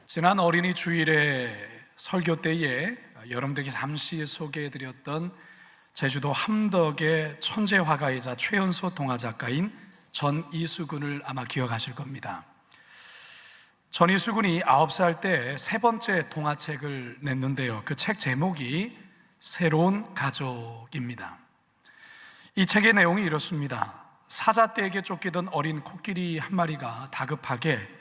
지난 어린이 주일에 설교 때에 여러분들에게 잠시 소개해드렸던 제주도 함덕의 천재 화가이자 최연소 동화 작가인 전이수근을 아마 기억하실 겁니다. 전이수근이 9살 때 세 번째 동화책을 냈는데요, 그 책 제목이 새로운 가족입니다. 이 책의 내용이 이렇습니다. 사자떼에게 쫓기던 어린 코끼리 한 마리가 다급하게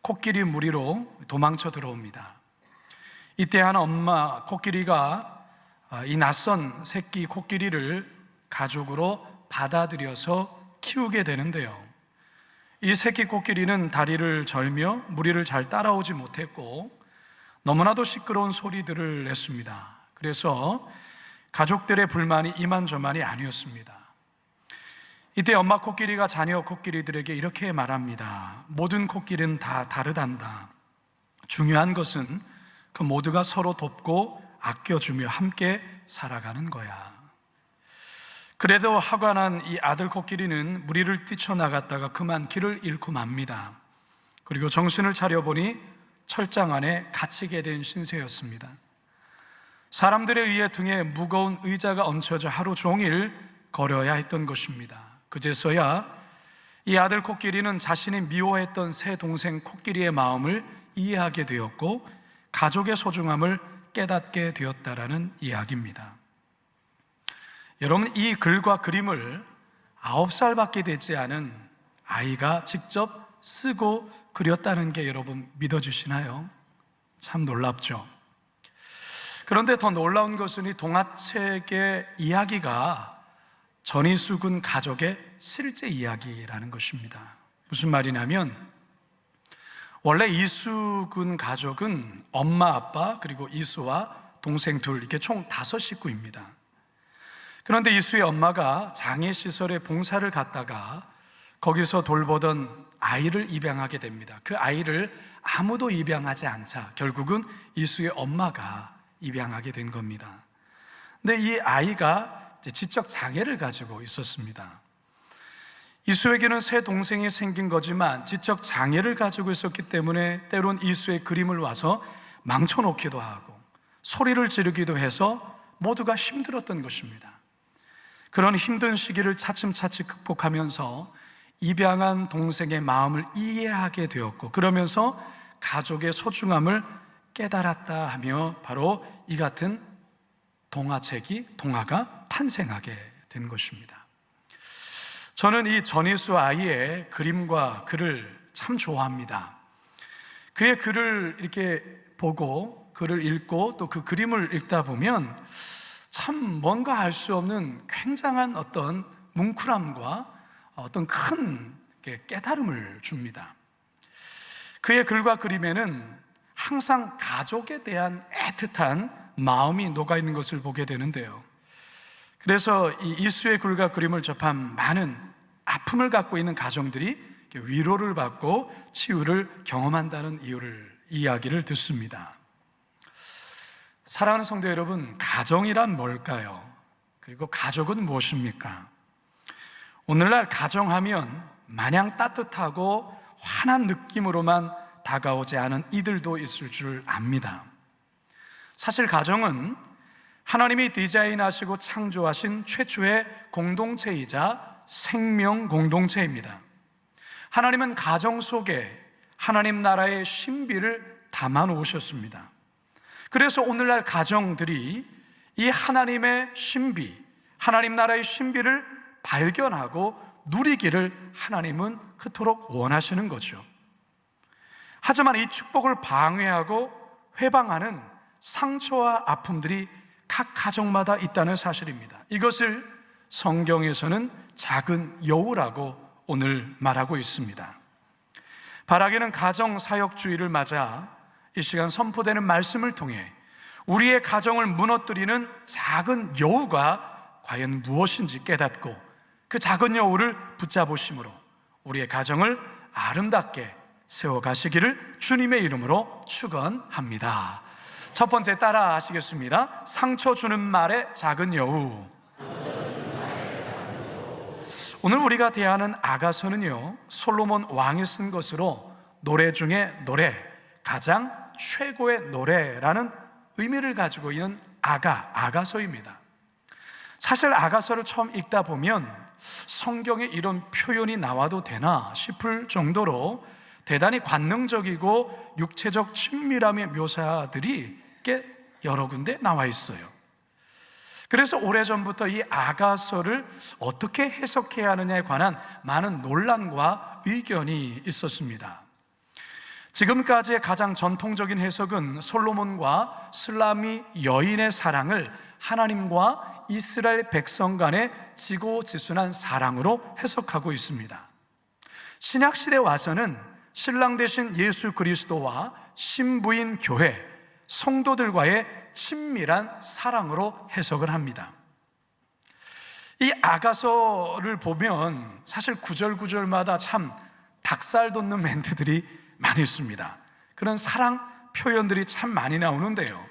코끼리 무리로 도망쳐 들어옵니다. 이때 한 엄마 코끼리가 이 낯선 새끼 코끼리를 가족으로 받아들여서 키우게 되는데요, 이 새끼 코끼리는 다리를 절며 무리를 잘 따라오지 못했고 너무나도 시끄러운 소리들을 냈습니다. 그래서 가족들의 불만이 이만저만이 아니었습니다. 이때 엄마 코끼리가 자녀 코끼리들에게 이렇게 말합니다. 모든 코끼리는 다 다르단다. 중요한 것은 그 모두가 서로 돕고 아껴주며 함께 살아가는 거야. 그래도 화가 난 이 아들 코끼리는 무리를 뛰쳐나갔다가 그만 길을 잃고 맙니다. 그리고 정신을 차려보니 철장 안에 갇히게 된 신세였습니다. 사람들에 의해 등에 무거운 의자가 얹혀져 하루 종일 걸어야 했던 것입니다. 그제서야 이 아들 코끼리는 자신이 미워했던 새 동생 코끼리의 마음을 이해하게 되었고 가족의 소중함을 깨닫게 되었다라는 이야기입니다. 여러분, 이 글과 그림을 9살밖에 되지 않은 아이가 직접 쓰고 그렸다는 게 여러분 믿어주시나요? 참 놀랍죠? 그런데 더 놀라운 것은 이 동화책의 이야기가 전이수근 가족의 실제 이야기라는 것입니다. 무슨 말이냐면 원래 이수근 가족은 엄마, 아빠, 그리고 이수와 동생 둘, 이렇게 총 5식구입니다. 그런데 이수의 엄마가 장애시설에 봉사를 갔다가 거기서 돌보던 아이를 입양하게 됩니다. 그 아이를 아무도 입양하지 않자 결국은 이수의 엄마가 입양하게 된 겁니다. 근데 이 아이가 지적 장애를 가지고 있었습니다. 이수에게는 새 동생이 생긴 거지만 지적 장애를 가지고 있었기 때문에 때론 이수의 그림을 와서 망쳐놓기도 하고 소리를 지르기도 해서 모두가 힘들었던 것입니다. 그런 힘든 시기를 차츰차츰 극복하면서 입양한 동생의 마음을 이해하게 되었고 그러면서 가족의 소중함을 깨달았다 하며 바로 이 같은 동화가 탄생하게 된 것입니다. 저는 이 전이수 아이의 그림과 글을 참 좋아합니다. 그의 글을 이렇게 보고 글을 읽고 또 그 그림을 읽다 보면 참 뭔가 알 수 없는 굉장한 어떤 뭉클함과 어떤 큰 깨달음을 줍니다. 그의 글과 그림에는 항상 가족에 대한 애틋한 마음이 녹아있는 것을 보게 되는데요, 그래서 이 이수의 글과 그림을 접한 많은 아픔을 갖고 있는 가정들이 위로를 받고 치유를 경험한다는 이야기를 듣습니다. 사랑하는 성도 여러분, 가정이란 뭘까요? 그리고 가족은 무엇입니까? 오늘날 가정하면 마냥 따뜻하고 환한 느낌으로만 다가오지 않은 이들도 있을 줄 압니다. 사실 가정은 하나님이 디자인하시고 창조하신 최초의 공동체이자 생명 공동체입니다. 하나님은 가정 속에 하나님 나라의 신비를 담아 놓으셨습니다. 그래서 오늘날 가정들이 이 하나님의 신비, 하나님 나라의 신비를 발견하고 누리기를 하나님은 그토록 원하시는 거죠. 하지만 이 축복을 방해하고 회방하는 상처와 아픔들이 각 가정마다 있다는 사실입니다. 이것을 성경에서는 작은 여우라고 오늘 말하고 있습니다. 바라기는 가정사역주의를 맞아 이 시간 선포되는 말씀을 통해 우리의 가정을 무너뜨리는 작은 여우가 과연 무엇인지 깨닫고 그 작은 여우를 붙잡으심으로 우리의 가정을 아름답게 세워가시기를 주님의 이름으로 축원합니다. 첫 번째 따라 하시겠습니다. 상처 주는 말의 작은 여우. 오늘 우리가 대하는 아가서는요, 솔로몬 왕이 쓴 것으로 노래 중에 노래, 가장 최고의 노래라는 의미를 가지고 있는 아가서입니다. 사실 아가서를 처음 읽다 보면 성경에 이런 표현이 나와도 되나 싶을 정도로 대단히 관능적이고 육체적 친밀함의 묘사들이 꽤 여러 군데 나와 있어요. 그래서 오래전부터 이 아가서를 어떻게 해석해야 하느냐에 관한 많은 논란과 의견이 있었습니다. 지금까지의 가장 전통적인 해석은 솔로몬과 술라미 여인의 사랑을 하나님과 이스라엘 백성 간의 지고지순한 사랑으로 해석하고 있습니다. 신약시대에 와서는 신랑 되신 예수 그리스도와 신부인 교회, 성도들과의 친밀한 사랑으로 해석을 합니다. 이 아가서를 보면 사실 구절구절마다 참 닭살 돋는 멘트들이 많이 있습니다. 그런 사랑 표현들이 참 많이 나오는데요,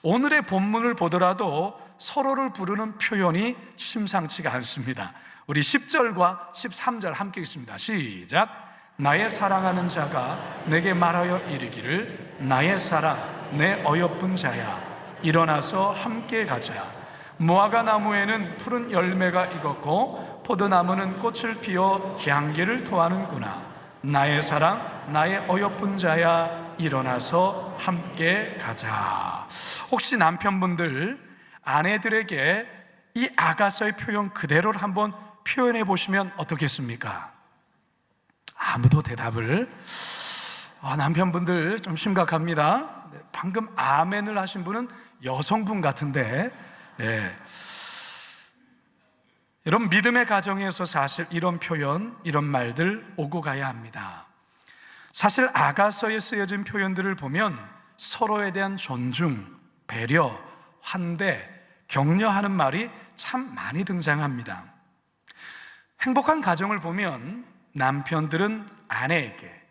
오늘의 본문을 보더라도 서로를 부르는 표현이 심상치가 않습니다. 우리 10절과 13절 함께 읽습니다. 시작. 나의 사랑하는 자가 내게 말하여 이르기를 나의 사랑 내 어여쁜 자야 일어나서 함께 가자. 무화과 나무에는 푸른 열매가 익었고 포도나무는 꽃을 피워 향기를 토하는구나. 나의 사랑 나의 어여쁜 자야 일어나서 함께 가자. 혹시 남편분들 아내들에게 이 아가서의 표현 그대로를 한번 표현해 보시면 어떻겠습니까? 아무도 대답을 남편분들 좀 심각합니다. 방금 아멘을 하신 분은 여성분 같은데, 여러분, 믿음의 가정에서 사실 이런 표현, 이런 말들 오고 가야 합니다. 사실 아가서에 쓰여진 표현들을 보면 서로에 대한 존중, 배려, 환대, 격려하는 말이 참 많이 등장합니다. 행복한 가정을 보면 남편들은 아내에게,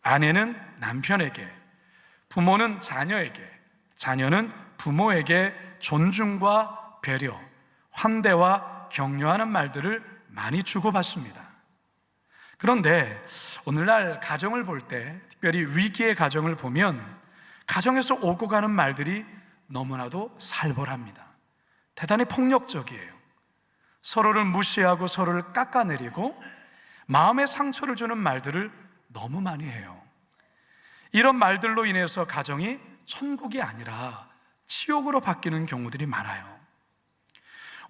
아내는 남편에게, 부모는 자녀에게, 자녀는 부모에게 존중과 배려, 환대와 격려하는 말들을 많이 주고받습니다. 그런데 오늘날 가정을 볼 때, 특별히 위기의 가정을 보면 가정에서 오고 가는 말들이 너무나도 살벌합니다. 대단히 폭력적이에요. 서로를 무시하고 서로를 깎아내리고 마음에 상처를 주는 말들을 너무 많이 해요. 이런 말들로 인해서 가정이 천국이 아니라 지옥으로 바뀌는 경우들이 많아요.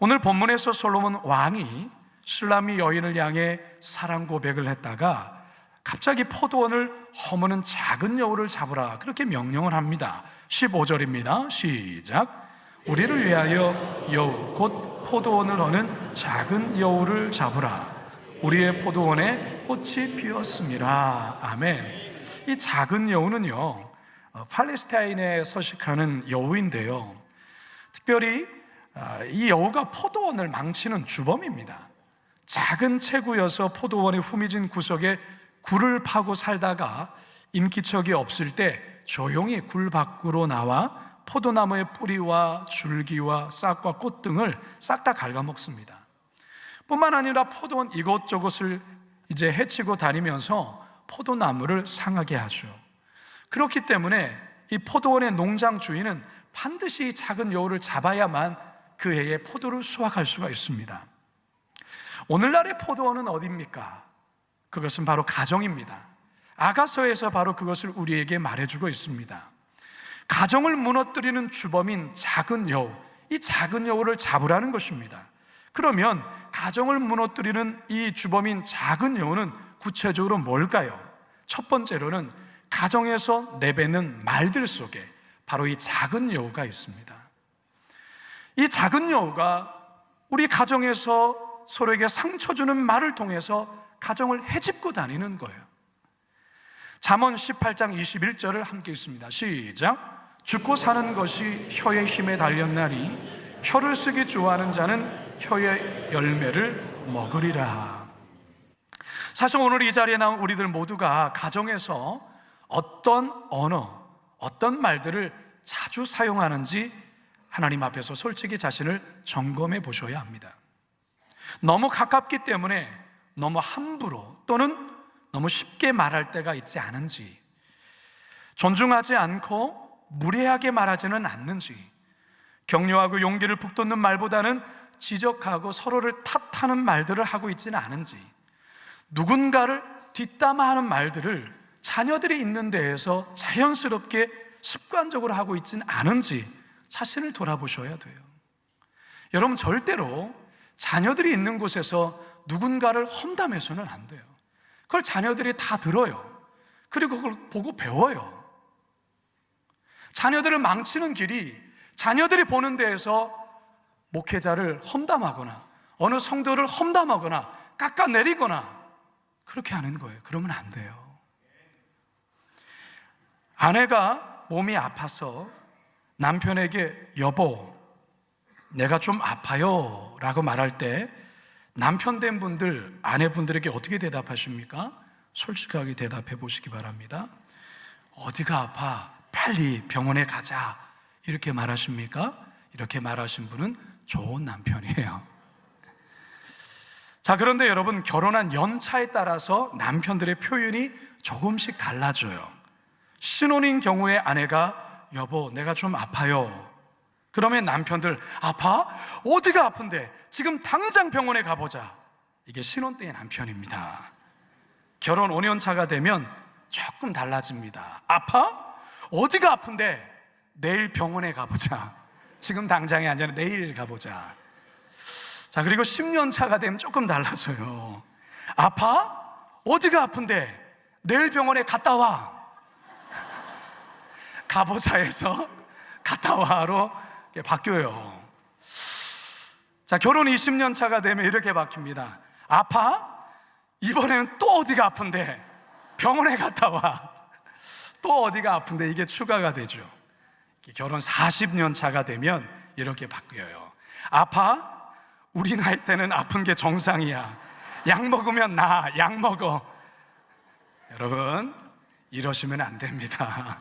오늘 본문에서 솔로몬 왕이 술라미 여인을 향해 사랑 고백을 했다가 갑자기 포도원을 허무는 작은 여우를 잡으라, 그렇게 명령을 합니다. 15절입니다. 시작. 우리를 위하여 여우 곧 포도원을 허는 작은 여우를 잡으라. 우리의 포도원에 꽃이 피었습니다. 아멘. 이 작은 여우는요, 팔레스타인에 서식하는 여우인데요, 특별히 이 여우가 포도원을 망치는 주범입니다. 작은 체구여서 포도원의 후미진 구석에 굴을 파고 살다가 인기척이 없을 때 조용히 굴 밖으로 나와 포도나무의 뿌리와 줄기와 싹과 꽃 등을 싹 다 갉아먹습니다. 뿐만 아니라 포도원 이곳저곳을 이제 헤치고 다니면서 포도나무를 상하게 하죠. 그렇기 때문에 이 포도원의 농장 주인은 반드시 이 작은 여우를 잡아야만 그 해에 포도를 수확할 수가 있습니다. 오늘날의 포도원은 어디입니까? 그것은 바로 가정입니다. 아가서에서 바로 그것을 우리에게 말해주고 있습니다. 가정을 무너뜨리는 주범인 작은 여우, 이 작은 여우를 잡으라는 것입니다. 그러면 가정을 무너뜨리는 이 주범인 작은 여우는 구체적으로 뭘까요? 첫 번째로는 가정에서 내뱉는 말들 속에 바로 이 작은 여우가 있습니다. 이 작은 여우가 우리 가정에서 서로에게 상처 주는 말을 통해서 가정을 헤집고 다니는 거예요. 잠언 18장 21절을 함께 읽습니다. 시작. 죽고 사는 것이 혀의 힘에 달렸나니 혀를 쓰기 좋아하는 자는 혀의 열매를 먹으리라. 사실 오늘 이 자리에 나온 우리들 모두가 가정에서 어떤 언어, 어떤 말들을 자주 사용하는지 하나님 앞에서 솔직히 자신을 점검해 보셔야 합니다. 너무 가깝기 때문에 너무 함부로 또는 너무 쉽게 말할 때가 있지 않은지, 존중하지 않고 무례하게 말하지는 않는지, 격려하고 용기를 북돋는 말보다는 지적하고 서로를 탓하는 말들을 하고 있지는 않은지, 누군가를 뒷담화하는 말들을 자녀들이 있는 데에서 자연스럽게 습관적으로 하고 있지는 않은지 자신을 돌아보셔야 돼요. 여러분, 절대로 자녀들이 있는 곳에서 누군가를 험담해서는 안 돼요. 그걸 자녀들이 다 들어요. 그리고 그걸 보고 배워요. 자녀들을 망치는 길이 자녀들이 보는 데에서 목회자를 험담하거나 어느 성도를 험담하거나 깎아내리거나 그렇게 하는 거예요. 그러면 안 돼요. 아내가 몸이 아파서 남편에게 여보, 내가 좀 아파요 라고 말할 때 남편 된 분들, 아내분들에게 어떻게 대답하십니까? 솔직하게 대답해 보시기 바랍니다. 어디가 아파? 빨리 병원에 가자, 이렇게 말하십니까? 이렇게 말하신 분은 좋은 남편이에요. 자, 그런데 여러분, 결혼한 연차에 따라서 남편들의 표현이 조금씩 달라져요. 신혼인 경우에 아내가 여보, 내가 좀 아파요. 그러면 남편들, 아파? 어디가 아픈데? 지금 당장 병원에 가보자. 이게 신혼 때의 남편입니다. 결혼 5년 차가 되면 조금 달라집니다. 아파? 어디가 아픈데? 내일 병원에 가보자. 지금 당장이 아니라 내일 가보자. 자, 그리고 10년 차가 되면 조금 달라져요. 아파? 어디가 아픈데? 내일 병원에 갔다 와. 가보자 해서 갔다 와로 바뀌어요. 자, 결혼 20년 차가 되면 이렇게 바뀝니다. 아파? 이번에는 또 어디가 아픈데? 병원에 갔다 와. 또 어디가 아픈데? 이게 추가가 되죠. 결혼 40년 차가 되면 이렇게 바뀌어요. 아파? 우리 나이 때는 아픈 게 정상이야. 약 먹으면 나아. 약 먹어. 여러분, 이러시면 안 됩니다.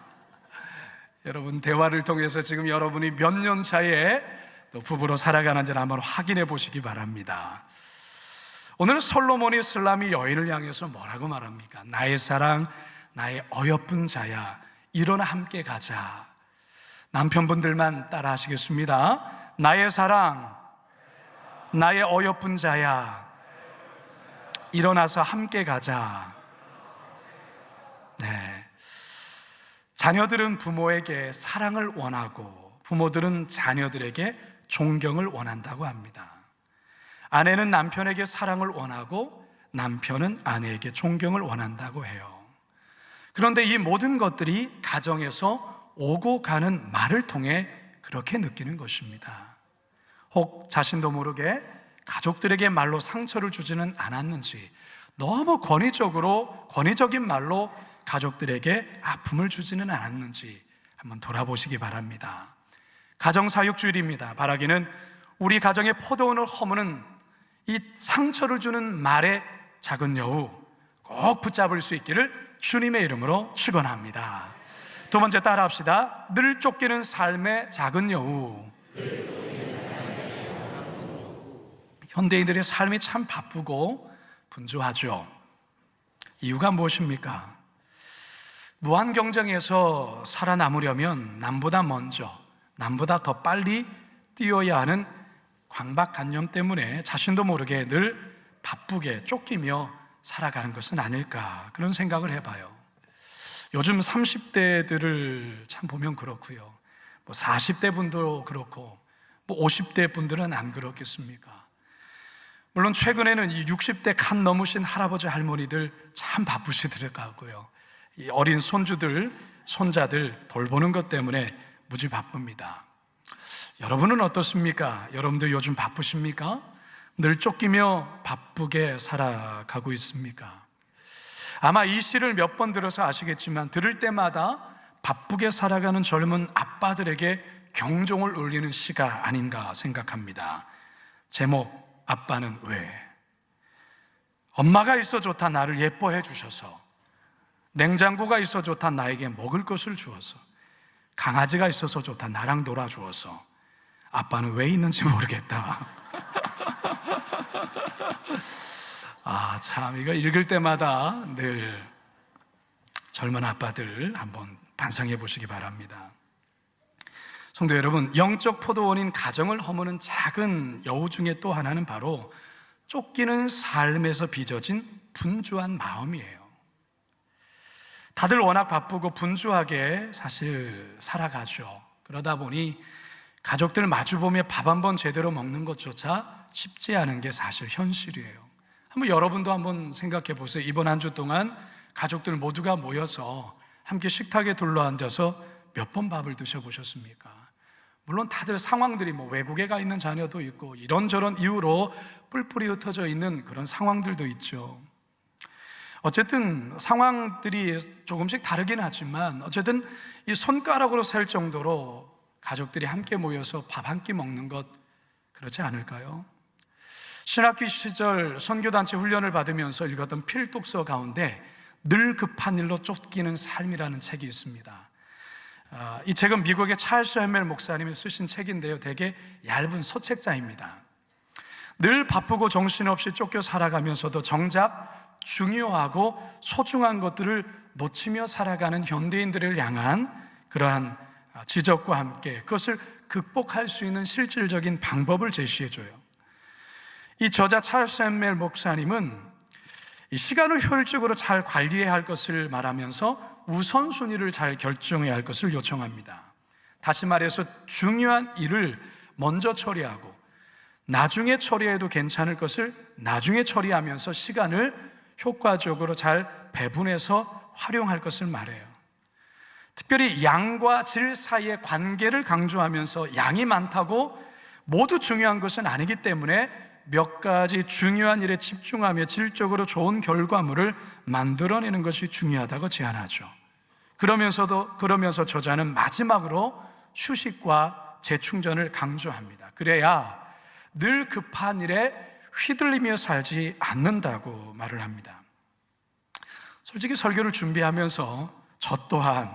여러분, 대화를 통해서 지금 여러분이 몇 년 차에 또 부부로 살아가는지를 한번 확인해 보시기 바랍니다. 오늘 솔로몬이 슬라미 여인을 향해서 뭐라고 말합니까? 나의 사랑, 나의 어여쁜 자야, 일어나 함께 가자. 남편분들만 따라 하시겠습니다. 나의 사랑, 나의 어여쁜 자야, 일어나서 함께 가자. 네. 자녀들은 부모에게 사랑을 원하고 부모들은 자녀들에게 존경을 원한다고 합니다. 아내는 남편에게 사랑을 원하고 남편은 아내에게 존경을 원한다고 해요. 그런데 이 모든 것들이 가정에서 오고 가는 말을 통해 그렇게 느끼는 것입니다. 혹 자신도 모르게 가족들에게 말로 상처를 주지는 않았는지, 너무 권위적인 말로 가족들에게 아픔을 주지는 않았는지 한번 돌아보시기 바랍니다. 가정사육주일입니다. 바라기는 우리 가정의 포도원을 허무는 이 상처를 주는 말의 작은 여우 꼭 붙잡을 수 있기를 주님의 이름으로 축원합니다. 두 번째 따라 합시다. 늘 쫓기는 삶의 작은 여우. 현대인들의 삶이 참 바쁘고 분주하죠. 이유가 무엇입니까? 무한 경쟁에서 살아남으려면 남보다 먼저, 남보다 더 빨리 뛰어야 하는 강박관념 때문에 자신도 모르게 늘 바쁘게 쫓기며 살아가는 것은 아닐까, 그런 생각을 해봐요. 요즘 30대들을 참 보면 그렇고요, 40대 분도 그렇고 50대 분들은 안 그렇겠습니까? 물론 최근에는 이 60대 간 넘으신 할아버지 할머니들 참 바쁘시더라고요. 이 어린 손주들, 손자들 돌보는 것 때문에 무지 바쁩니다. 여러분은 어떻습니까? 여러분도 요즘 바쁘십니까? 늘 쫓기며 바쁘게 살아가고 있습니까? 아마 이 시를 몇 번 들어서 아시겠지만 들을 때마다 바쁘게 살아가는 젊은 아빠들에게 경종을 울리는 시가 아닌가 생각합니다. 제목, 아빠는 왜? 엄마가 있어 좋다 나를 예뻐해 주셔서, 냉장고가 있어 좋다 나에게 먹을 것을 주어서, 강아지가 있어서 좋다 나랑 놀아주어서, 아빠는 왜 있는지 모르겠다. 참 이거 읽을 때마다 늘 젊은 아빠들 한번 반성해 보시기 바랍니다. 성도 여러분, 영적 포도원인 가정을 허무는 작은 여우 중에 또 하나는 바로 쫓기는 삶에서 빚어진 분주한 마음이에요. 다들 워낙 바쁘고 분주하게 사실 살아가죠. 그러다 보니 가족들 마주보며 밥 한 번 제대로 먹는 것조차 쉽지 않은 게 사실 현실이에요. 여러분도 한번 생각해 보세요. 이번 한 주 동안 가족들 모두가 모여서 함께 식탁에 둘러앉아서 몇 번 밥을 드셔보셨습니까? 물론 다들 상황들이 외국에 가 있는 자녀도 있고 이런저런 이유로 뿔뿔이 흩어져 있는 그런 상황들도 있죠. 어쨌든 상황들이 조금씩 다르긴 하지만 어쨌든 이 손가락으로 셀 정도로 가족들이 함께 모여서 밥 한 끼 먹는 것 그렇지 않을까요? 신학기 시절 선교단체 훈련을 받으면서 읽었던 필독서 가운데 늘 급한 일로 쫓기는 삶이라는 책이 있습니다. 이 책은 미국의 찰스 햄멜 목사님이 쓰신 책인데요, 되게 얇은 소책자입니다. 늘 바쁘고 정신없이 쫓겨 살아가면서도 정작 중요하고 소중한 것들을 놓치며 살아가는 현대인들을 향한 그러한 지적과 함께 그것을 극복할 수 있는 실질적인 방법을 제시해줘요. 이 저자 찰스 햄멜 목사님은 이 시간을 효율적으로 잘 관리해야 할 것을 말하면서 우선순위를 잘 결정해야 할 것을 요청합니다. 다시 말해서 중요한 일을 먼저 처리하고 나중에 처리해도 괜찮을 것을 나중에 처리하면서 시간을 효과적으로 잘 배분해서 활용할 것을 말해요. 특별히 양과 질 사이의 관계를 강조하면서 양이 많다고 모두 중요한 것은 아니기 때문에 몇 가지 중요한 일에 집중하며 질적으로 좋은 결과물을 만들어내는 것이 중요하다고 제안하죠. 그러면서 저자는 마지막으로 휴식과 재충전을 강조합니다. 그래야 늘 급한 일에 휘둘리며 살지 않는다고 말을 합니다. 솔직히 설교를 준비하면서 저 또한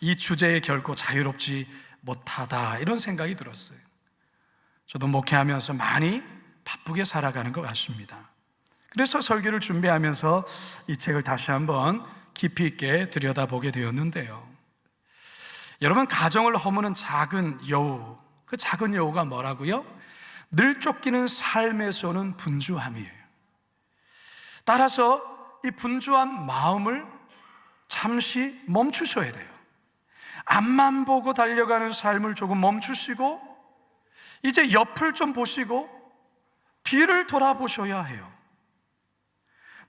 이 주제에 결코 자유롭지 못하다 이런 생각이 들었어요. 저도 목회하면서 많이 바쁘게 살아가는 것 같습니다. 그래서 설교를 준비하면서 이 책을 다시 한번 깊이 있게 들여다보게 되었는데요. 여러분, 가정을 허무는 작은 여우, 그 작은 여우가 뭐라고요? 늘 쫓기는 삶에서는 분주함이에요. 따라서 이 분주한 마음을 잠시 멈추셔야 돼요. 앞만 보고 달려가는 삶을 조금 멈추시고 이제 옆을 좀 보시고 뒤를 돌아보셔야 해요.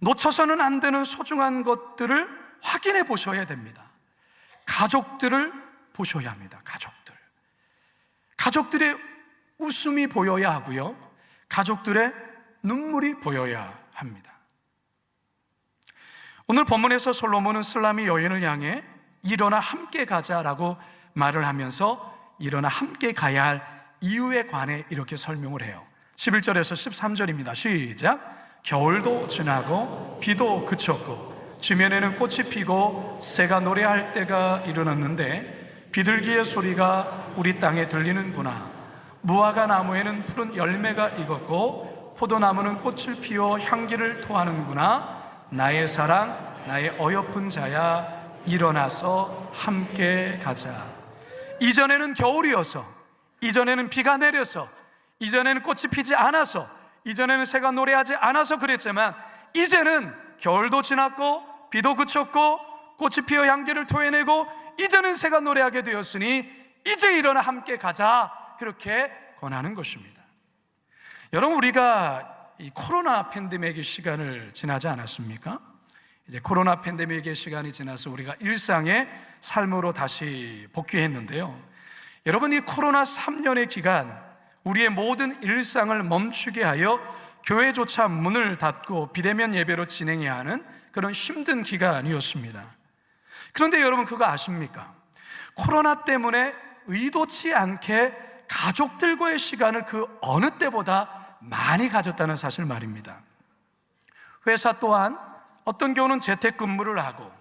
놓쳐서는 안 되는 소중한 것들을 확인해 보셔야 됩니다. 가족들을 보셔야 합니다. 가족들의 웃음이 보여야 하고요, 가족들의 눈물이 보여야 합니다. 오늘 본문에서 솔로몬은 슬람이 여인을 향해 일어나 함께 가자라고 말을 하면서 일어나 함께 가야 할 이유에 관해 이렇게 설명을 해요. 11절에서 13절입니다. 시작. 겨울도 지나고 비도 그쳤고 지면에는 꽃이 피고 새가 노래할 때가 이르렀는데 비둘기의 소리가 우리 땅에 들리는구나. 무화과 나무에는 푸른 열매가 익었고 포도나무는 꽃을 피워 향기를 토하는구나. 나의 사랑, 나의 어여쁜 자야, 일어나서 함께 가자. 이전에는 겨울이어서, 이전에는 비가 내려서, 이전에는 꽃이 피지 않아서, 이전에는 새가 노래하지 않아서 그랬지만 이제는 겨울도 지났고 비도 그쳤고 꽃이 피어 향기를 토해내고 이제는 새가 노래하게 되었으니 이제 일어나 함께 가자, 그렇게 권하는 것입니다. 여러분, 우리가 이 코로나 팬데믹의 시간을 지나지 않았습니까? 이제 코로나 팬데믹의 시간이 지나서 우리가 일상의 삶으로 다시 복귀했는데요. 여러분, 이 코로나 3년의 기간 우리의 모든 일상을 멈추게 하여 교회조차 문을 닫고 비대면 예배로 진행해야 하는 그런 힘든 기간이었습니다. 그런데 여러분, 그거 아십니까? 코로나 때문에 의도치 않게 가족들과의 시간을 그 어느 때보다 많이 가졌다는 사실 말입니다. 회사 또한 어떤 경우는 재택근무를 하고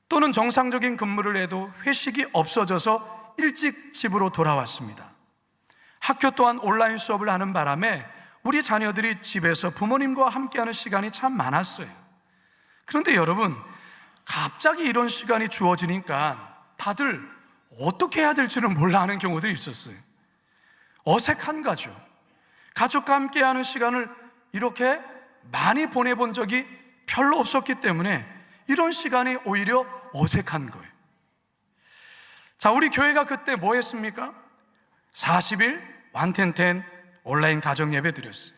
또는 정상적인 근무를 해도 회식이 없어져서 일찍 집으로 돌아왔습니다. 학교 또한 온라인 수업을 하는 바람에 우리 자녀들이 집에서 부모님과 함께하는 시간이 참 많았어요. 그런데 여러분, 갑자기 이런 시간이 주어지니까 다들 어떻게 해야 될지를 몰라 하는 경우들이 있었어요. 어색한 거죠. 가족과 함께하는 시간을 이렇게 많이 보내본 적이 별로 없었기 때문에 이런 시간이 오히려 어색한 거예요. 자, 우리 교회가 그때 뭐 했습니까? 40일 완텐텐 온라인 가정 예배 드렸어요.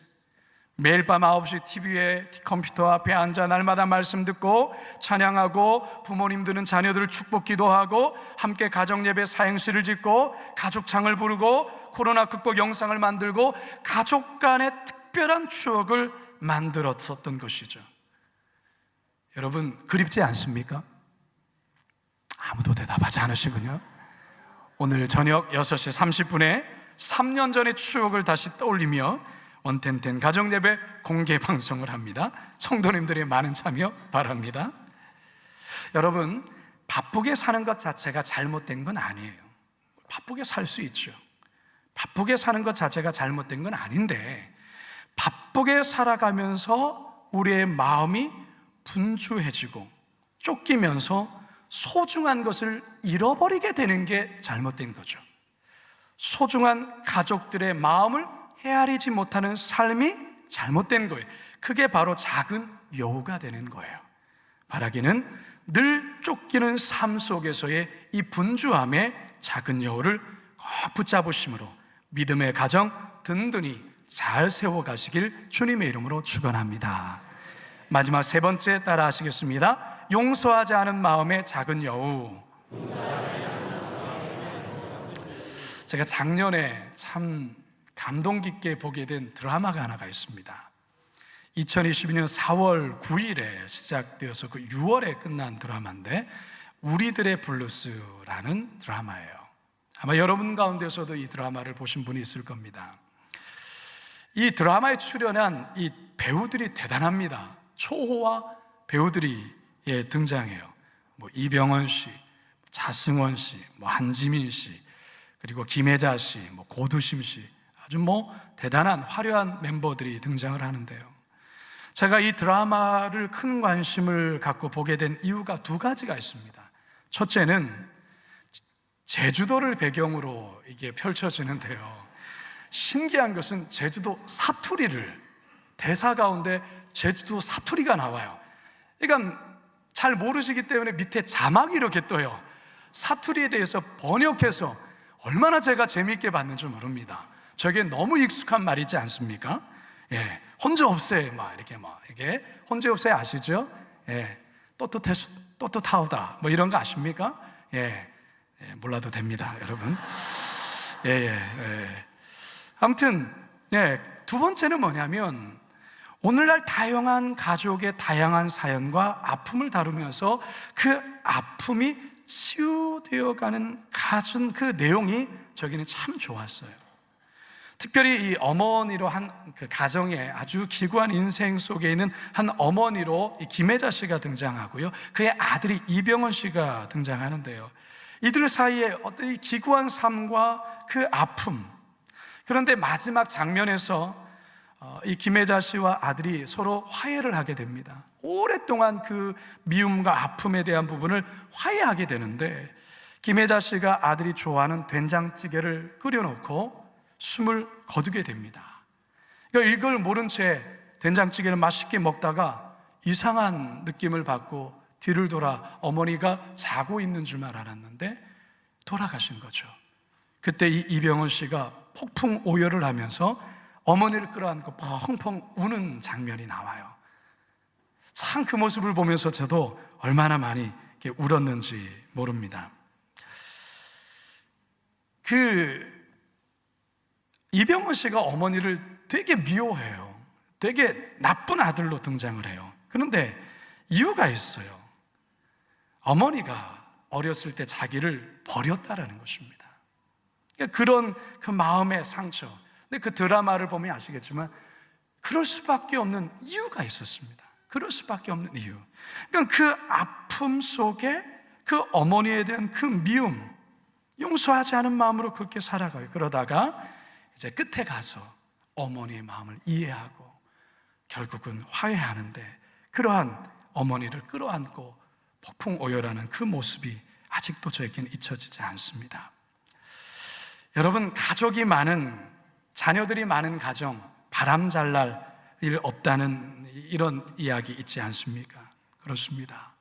매일 밤 9시 TV에 컴퓨터 앞에 앉아 날마다 말씀 듣고 찬양하고, 부모님들은 자녀들을 축복 기도하고, 함께 가정 예배 사행시를 짓고, 가족창을 부르고, 코로나 극복 영상을 만들고, 가족 간의 특별한 추억을 만들었었던 것이죠. 여러분, 그립지 않습니까? 아무도 대답하지 않으시군요. 오늘 저녁 6시 30분에 3년 전의 추억을 다시 떠올리며 원텐텐 가정예배 공개 방송을 합니다. 성도님들의 많은 참여 바랍니다. 여러분, 바쁘게 사는 것 자체가 잘못된 건 아니에요. 바쁘게 살 수 있죠. 바쁘게 사는 것 자체가 잘못된 건 아닌데, 바쁘게 살아가면서 우리의 마음이 분주해지고 쫓기면서 소중한 것을 잃어버리게 되는 게 잘못된 거죠. 소중한 가족들의 마음을 헤아리지 못하는 삶이 잘못된 거예요. 그게 바로 작은 여우가 되는 거예요. 바라기는 늘 쫓기는 삶 속에서의 이 분주함의 작은 여우를 꼭 붙잡으심으로 믿음의 가정 든든히 잘 세워가시길 주님의 이름으로 축원합니다. 마지막 세 번째 따라 하시겠습니다. 용서하지 않은 마음의 작은 여우. 제가 작년에 참 감동 깊게 보게 된 드라마가 하나가 있습니다. 2022년 4월 9일에 시작되어서 그 6월에 끝난 드라마인데, 우리들의 블루스라는 드라마예요. 아마 여러분 가운데서도 이 드라마를 보신 분이 있을 겁니다. 이 드라마에 출연한 이 배우들이 대단합니다. 초호화 배우들이 등장해요. 이병헌 씨, 차승원 씨, 한지민 씨, 그리고 김혜자 씨, 고두심 씨, 아주 대단한 화려한 멤버들이 등장을 하는데요. 제가 이 드라마를 큰 관심을 갖고 보게 된 이유가 두 가지가 있습니다. 첫째는 제주도를 배경으로 이게 펼쳐지는데요. 신기한 것은 제주도 사투리를, 대사 가운데 제주도 사투리가 나와요. 그러니까 잘 모르시기 때문에 밑에 자막이 이렇게 떠요. 사투리에 대해서 번역해서 얼마나 제가 재미있게 봤는지 모릅니다. 저게 너무 익숙한 말이지 않습니까? 예, 혼자 없애, 이게 혼자 없애 아시죠? 예, 또또타오다, 이런 거 아십니까? 예, 몰라도 됩니다, 여러분. 아무튼, 두 번째는 뭐냐면, 오늘날 다양한 가족의 다양한 사연과 아픔을 다루면서 그 아픔이 치유되어가는 가진 그 내용이 저기는 참 좋았어요. 특별히 이 어머니로 한 그 가정의 아주 기구한 인생 속에 있는 한 어머니로 이 김혜자 씨가 등장하고요, 그의 아들이 이병헌 씨가 등장하는데요. 이들 사이에 어떤 이 기구한 삶과 그 아픔, 그런데 마지막 장면에서 이 김혜자 씨와 아들이 서로 화해를 하게 됩니다. 오랫동안 그 미움과 아픔에 대한 부분을 화해하게 되는데, 김혜자 씨가 아들이 좋아하는 된장찌개를 끓여놓고 숨을 거두게 됩니다. 그러니까 이걸 모른 채 된장찌개를 맛있게 먹다가 이상한 느낌을 받고 뒤를 돌아 어머니가 자고 있는 줄만 알았는데 돌아가신 거죠. 그때 이 이병헌 씨가 폭풍 오열을 하면서 어머니를 끌어안고 펑펑 우는 장면이 나와요. 참 그 모습을 보면서 저도 얼마나 많이 이렇게 울었는지 모릅니다. 이병헌 씨가 어머니를 되게 미워해요. 되게 나쁜 아들로 등장을 해요. 그런데 이유가 있어요. 어머니가 어렸을 때 자기를 버렸다라는 것입니다. 그런 그 마음의 상처. 근데 그 드라마를 보면 아시겠지만 그럴 수밖에 없는 이유가 있었습니다. 그럴 수밖에 없는 이유. 그러니까 그 아픔 속에 그 어머니에 대한 그 미움, 용서하지 않은 마음으로 그렇게 살아가요. 그러다가 이제 끝에 가서 어머니의 마음을 이해하고 결국은 화해하는데, 그러한 어머니를 끌어안고 폭풍 오열하는 그 모습이 아직도 저에게는 잊혀지지 않습니다. 여러분, 가족이 많은, 자녀들이 많은 가정 바람 잘 날 일 없다는 이런 이야기 있지 않습니까? 그렇습니다.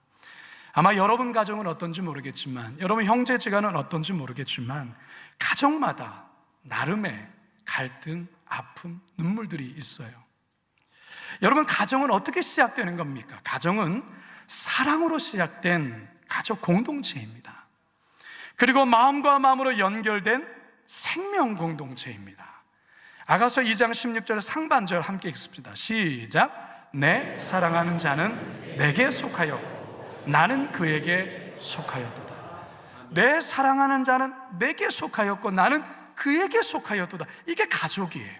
아마 여러분 가정은 어떤지 모르겠지만, 여러분 형제지간은 어떤지 모르겠지만, 가정마다 나름의 갈등, 아픔, 눈물들이 있어요. 여러분, 가정은 어떻게 시작되는 겁니까? 가정은 사랑으로 시작된 가족 공동체입니다. 그리고 마음과 마음으로 연결된 생명 공동체입니다. 아가서 2장 16절 상반절 함께 읽습니다. 시작. 내 사랑하는 자는 내게 속하였고 나는 그에게 속하였도다. 내 사랑하는 자는 내게 속하였고 나는 그에게 속하였도다. 이게 가족이에요.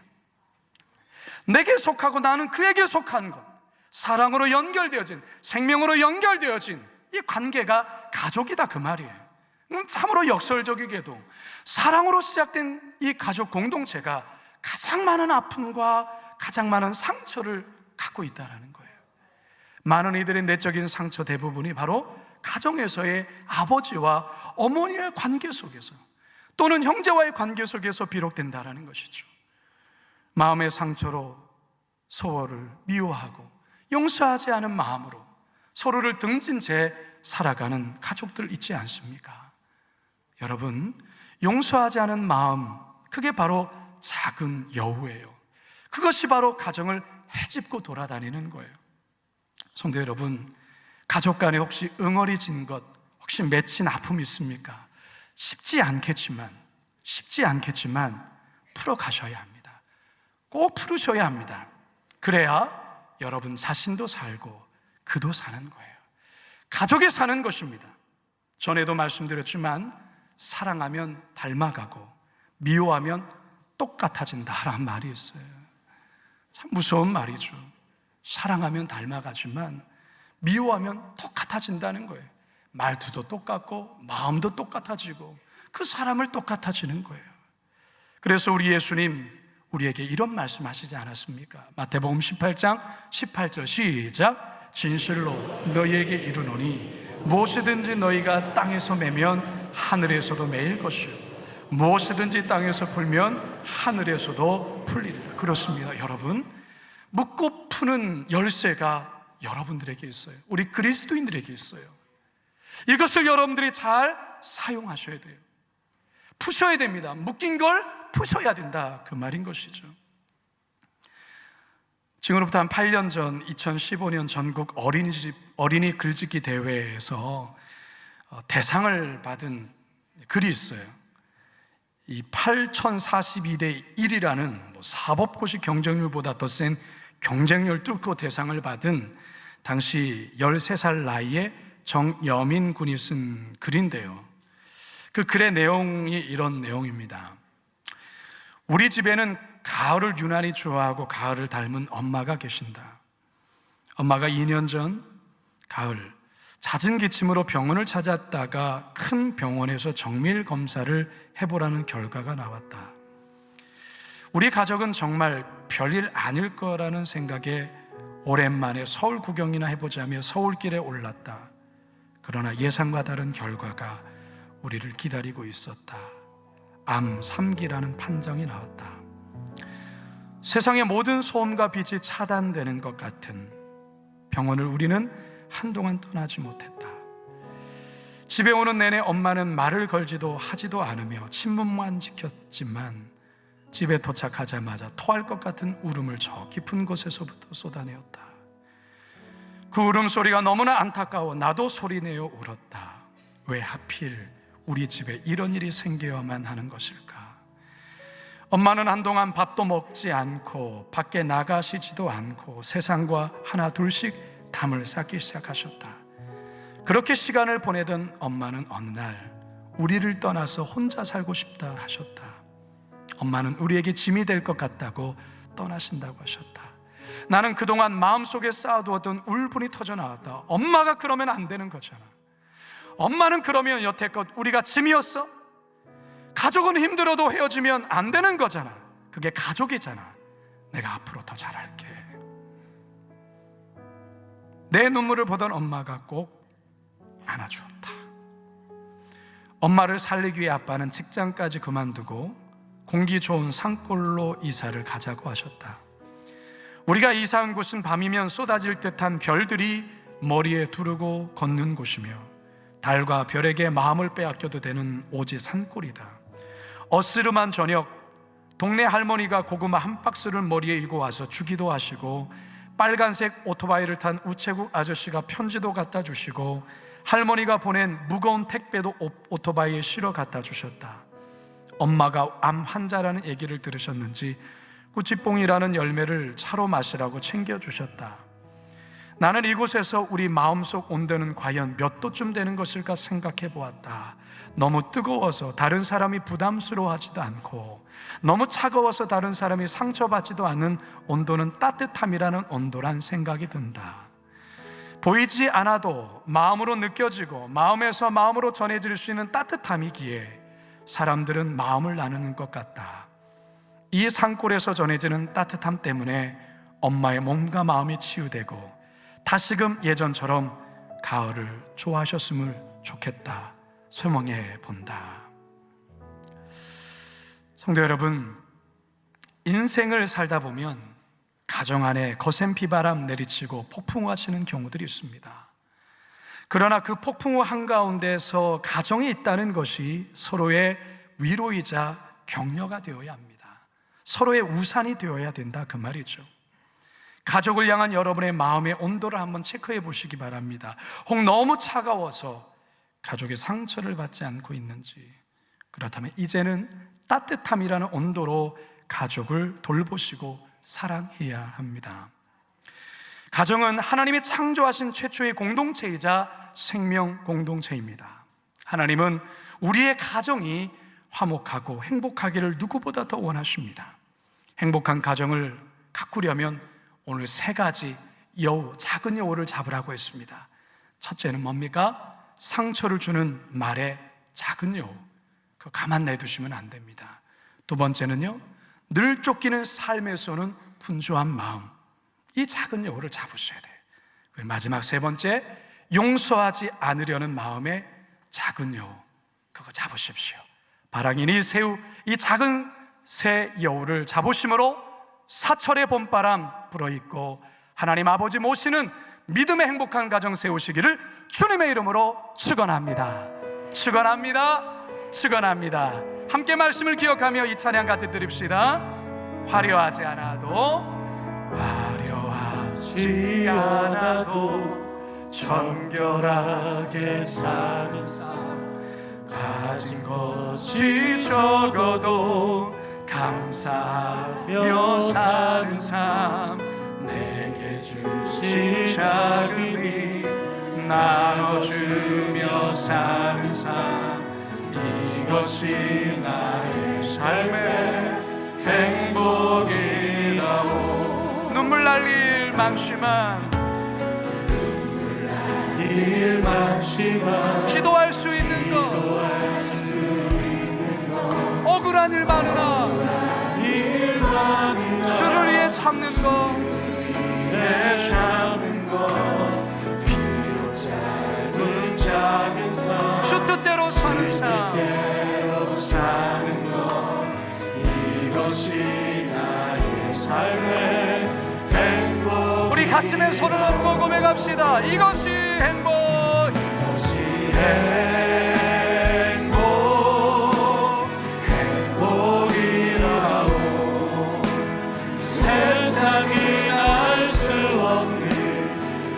내게 속하고 나는 그에게 속한 것, 사랑으로 연결되어진, 생명으로 연결되어진 이 관계가 가족이다, 그 말이에요. 참으로 역설적이게도 사랑으로 시작된 이 가족 공동체가 가장 많은 아픔과 가장 많은 상처를 갖고 있다는 거예요. 많은 이들의 내적인 상처 대부분이 바로 가정에서의 아버지와 어머니의 관계 속에서, 또는 형제와의 관계 속에서 비롯된다는 것이죠. 마음의 상처로 서로를 미워하고 용서하지 않은 마음으로 서로를 등진 채 살아가는 가족들 있지 않습니까? 여러분, 용서하지 않은 마음, 그게 바로 작은 여우예요. 그것이 바로 가정을 헤집고 돌아다니는 거예요. 성도 여러분, 가족 간에 혹시 응어리진 것, 혹시 맺힌 아픔이 있습니까? 쉽지 않겠지만 풀어가셔야 합니다. 꼭 풀으셔야 합니다. 그래야 여러분 자신도 살고 그도 사는 거예요. 가족이 사는 것입니다. 전에도 말씀드렸지만 사랑하면 닮아가고 미워하면 똑같아진다라는 말이 있어요. 참 무서운 말이죠. 사랑하면 닮아가지만 미워하면 똑같아진다는 거예요. 말투도 똑같고 마음도 똑같아지고 그 사람을 똑같아지는 거예요. 그래서 우리 예수님 우리에게 이런 말씀하시지 않았습니까? 마태복음 18장 18절 시작. 진실로 너희에게 이르노니 무엇이든지 너희가 땅에서 매면 하늘에서도 매일 것이요 무엇이든지 땅에서 풀면 하늘에서도 풀리리라. 그렇습니다. 여러분, 묶고 푸는 열쇠가 여러분들에게 있어요. 우리 그리스도인들에게 있어요. 이것을 여러분들이 잘 사용하셔야 돼요. 푸셔야 됩니다. 묶인 걸 푸셔야 된다, 그 말인 것이죠. 지금으로부터 한 8년 전 2015년 전국 어린이 글짓기 대회에서 대상을 받은 글이 있어요. 이 8042대 1이라는 사법고시 경쟁률보다 더 센 경쟁률 뚫고 대상을 받은 당시 13살 나이에 정여민 군이 쓴 글인데요, 그 글의 내용이 이런 내용입니다. 우리 집에는 가을을 유난히 좋아하고 가을을 닮은 엄마가 계신다. 엄마가 2년 전 가을 잦은 기침으로 병원을 찾았다가 큰 병원에서 정밀 검사를 해보라는 결과가 나왔다. 우리 가족은 정말 별일 아닐 거라는 생각에 오랜만에 서울 구경이나 해보자며 서울길에 올랐다. 그러나 예상과 다른 결과가 우리를 기다리고 있었다. 암 3기라는 판정이 나왔다. 세상의 모든 소음과 빛이 차단되는 것 같은 병원을 우리는 한동안 떠나지 못했다. 집에 오는 내내 엄마는 말을 걸지도 하지도 않으며 침묵만 지켰지만 집에 도착하자마자 토할 것 같은 울음을 저 깊은 곳에서부터 쏟아내었다. 그 울음소리가 너무나 안타까워 나도 소리내어 울었다. 왜 하필 우리 집에 이런 일이 생겨야만 하는 것일까? 엄마는 한동안 밥도 먹지 않고 밖에 나가시지도 않고 세상과 하나 둘씩 담을 쌓기 시작하셨다. 그렇게 시간을 보내던 엄마는 어느 날 우리를 떠나서 혼자 살고 싶다 하셨다. 엄마는 우리에게 짐이 될 것 같다고 떠나신다고 하셨다. 나는 그동안 마음속에 쌓아두었던 울분이 터져 나왔다. 엄마가 그러면 안 되는 거잖아. 엄마는 그러면 여태껏 우리가 짐이었어? 가족은 힘들어도 헤어지면 안 되는 거잖아. 그게 가족이잖아. 내가 앞으로 더 잘할게. 내 눈물을 보던 엄마가 꼭 안아주었다. 엄마를 살리기 위해 아빠는 직장까지 그만두고 공기 좋은 산골로 이사를 가자고 하셨다. 우리가 이사한 곳은 밤이면 쏟아질 듯한 별들이 머리에 두르고 걷는 곳이며 달과 별에게 마음을 빼앗겨도 되는 오지 산골이다. 어스름한 저녁, 동네 할머니가 고구마 한 박스를 머리에 이고 와서 주기도 하시고, 빨간색 오토바이를 탄 우체국 아저씨가 편지도 갖다 주시고, 할머니가 보낸 무거운 택배도 오토바이에 실어 갖다 주셨다. 엄마가 암 환자라는 얘기를 들으셨는지 꾸치뽕이라는 열매를 차로 마시라고 챙겨주셨다. 나는 이곳에서 우리 마음속 온도는 과연 몇 도쯤 되는 것일까 생각해 보았다. 너무 뜨거워서 다른 사람이 부담스러워하지도 않고, 너무 차가워서 다른 사람이 상처받지도 않는 온도는 따뜻함이라는 온도란 생각이 든다. 보이지 않아도 마음으로 느껴지고 마음에서 마음으로 전해질 수 있는 따뜻함이기에 사람들은 마음을 나누는 것 같다. 이 산골에서 전해지는 따뜻함 때문에 엄마의 몸과 마음이 치유되고 다시금 예전처럼 가을을 좋아하셨으면 좋겠다 소망해 본다. 성도 여러분, 인생을 살다 보면 가정 안에 거센 비바람 내리치고 폭풍우가 치는 경우들이 있습니다. 그러나 그 폭풍우 한가운데서 가정이 있다는 것이 서로의 위로이자 격려가 되어야 합니다. 서로의 우산이 되어야 된다, 그 말이죠. 가족을 향한 여러분의 마음의 온도를 한번 체크해 보시기 바랍니다. 혹 너무 차가워서 가족의 상처를 받지 않고 있는지, 그렇다면 이제는 따뜻함이라는 온도로 가족을 돌보시고 사랑해야 합니다. 가정은 하나님이 창조하신 최초의 공동체이자 생명 공동체입니다. 하나님은 우리의 가정이 화목하고 행복하기를 누구보다 더 원하십니다. 행복한 가정을 가꾸려면 오늘 3가지 여우, 작은 여우를 잡으라고 했습니다. 첫째는 뭡니까? 상처를 주는 말의 작은 여우, 그거 가만 내두시면 안 됩니다. 두 번째는요, 늘 쫓기는 삶에서는 분주한 마음, 이 작은 여우를 잡으셔야 돼요. 그리고 마지막 3번째, 용서하지 않으려는 마음의 작은 여우, 그거 잡으십시오. 바랑이니 새우, 이 작은 새 여우를 잡으심으로 사철의 봄바람 불어있고 하나님 아버지 모시는 믿음의 행복한 가정 세우시기를 주님의 이름으로 축원합니다. 축원합니다. 축원합니다. 함께 말씀을 기억하며 이 찬양 같이 드립시다. 화려하지 않아도 정결하게 사는 삶, 가진 것이 적어도 감사하며 사는 삶, 내게 주신 작은 힘 나눠주며 사는 삶, 이것이 나의 삶의 행복이라오. 눈물 날 일 많지만 기도할 수 있는 것, 억울한 일 많으나 주를 위해 참는 것, 비록 짧은 작은 삶, 주 뜻대로 사는 삶, 이것이 나의 삶의 행복. 우리 가슴에 손을 얹고 고백합시다. 이것이 행복, 이것이 행복이라오. 세상이 알 수 없는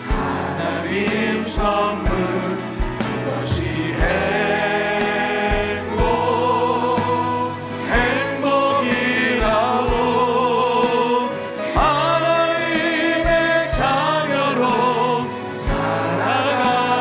하나님 선물, 이것이 행복이라오. 하나님의 자녀로 살아가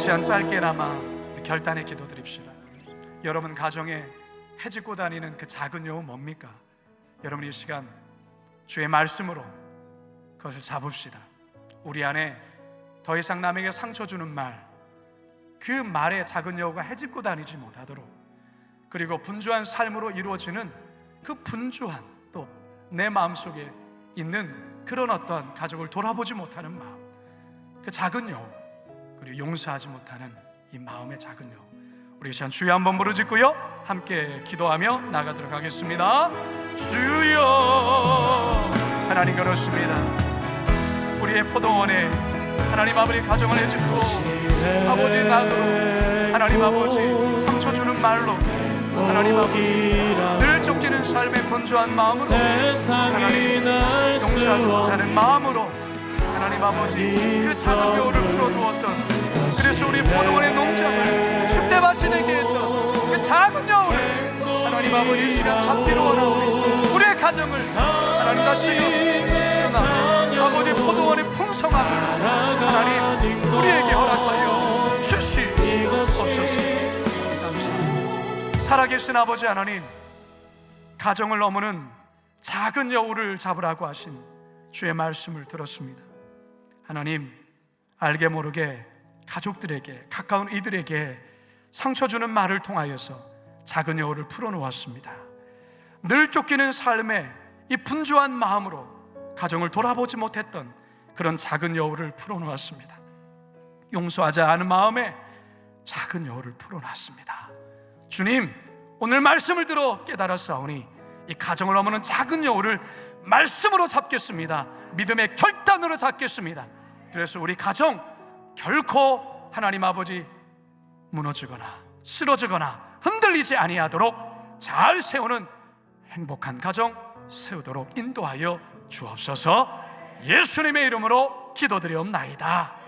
시간 짧게나마 결단의 기도 드립시다. 여러분 가정에 해집고 다니는 그 작은 여우 뭡니까? 여러분 이 시간 주의 말씀으로 그것을 잡읍시다. 우리 안에 더 이상 남에게 상처 주는 말, 그 말에 작은 여우가 해집고 다니지 못하도록, 그리고 분주한 삶으로 이루어지는 그 분주한, 또 내 마음속에 있는 그런 어떤 가족을 돌아보지 못하는 마음, 그 작은 여우, 그리고 용서하지 못하는 이 마음의 작은 여우, 우리 이 시간 주여 한번 부르짖고요 함께 기도하며 나가도록 하겠습니다. 주여. 하나님 그렇습니다. 우리의 포도원에 하나님 아버지 가정을 해주고 아버지 낙으로, 하나님 아버지 상처 주는 말로, 하나님 아버지 늘 쫓기는 삶의 분주한 마음으로, 하나님 용서하지 못하는 마음으로, 하나님 아버지 그 작은 여우를 풀어두었던, 그래서 우리 포도원의 농장을 쑥대밭이 되게 했던 그 작은 여우를 하나님 아버지 이 시간 잡기로 원하오니 우리의 가정을 하나님 다시금 아버지 포도원의 풍성함을 하나님 우리에게 허락하여 주시옵소서. 살아계신 아버지 하나님, 가정을 넘으는 작은 여우를 잡으라고 하신 주의 말씀을 들었습니다. 하나님, 알게 모르게 가족들에게, 가까운 이들에게 상처 주는 말을 통하여서 작은 여우를 풀어놓았습니다. 늘 쫓기는 삶에 이 분주한 마음으로 가정을 돌아보지 못했던 그런 작은 여우를 풀어놓았습니다. 용서하지 않은 마음에 작은 여우를 풀어놨습니다. 주님, 오늘 말씀을 들어 깨달았사오니 이 가정을 넘어는 작은 여우를 말씀으로 잡겠습니다. 믿음의 결단으로 잡겠습니다. 그래서 우리 가정 결코 하나님 아버지 무너지거나 쓰러지거나 흔들리지 아니하도록 잘 세우는 행복한 가정 세우도록 인도하여 주옵소서. 예수님의 이름으로 기도드리옵나이다.